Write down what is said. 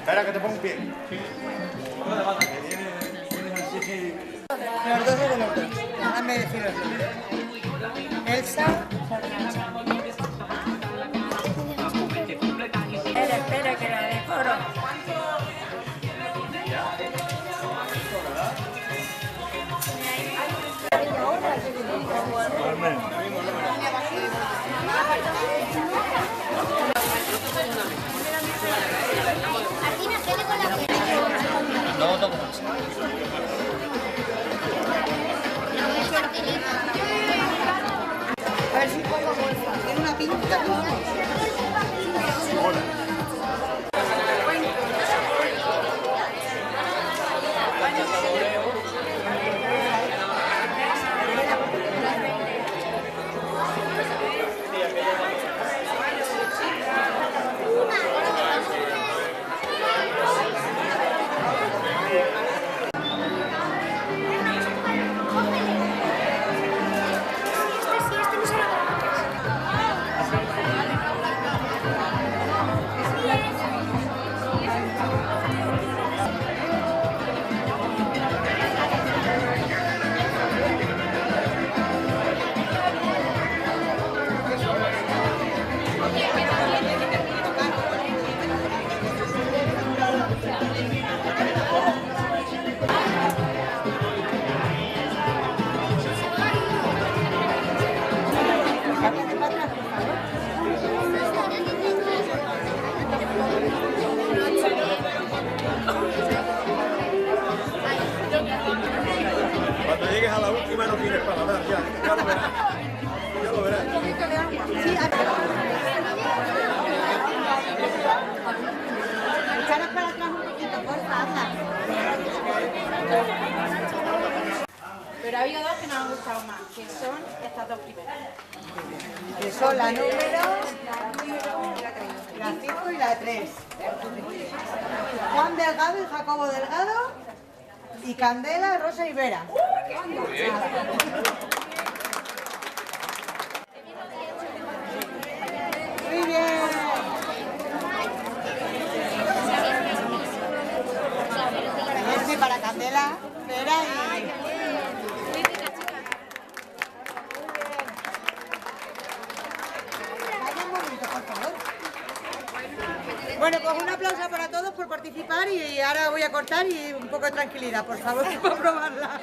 Espera, que te pongo un pie. Los dos de los dos. Déjame decirlo. Elsa. Espera, que la decoro. No toco más. A ver si pongo bolsa. Tiene una pinta como... Cuando llegues a la última no tienes paladar, ya lo verás. Ya lo verás. Echaros para atrás un poquito, porfa, anda. Pero ha habido dos que nos han gustado más, que son estas dos primeras. Que son la número, la 5 y la 3. Juan Delgado y Jacobo Delgado. Y Candela, Rosa y Vera. Muy bien. Este para Candela, Vera y... Vaya un momento, por favor. Bueno, pues un aplauso para todos por participar y ahora voy a cortar y un poco de tranquilidad, por favor, para probarla.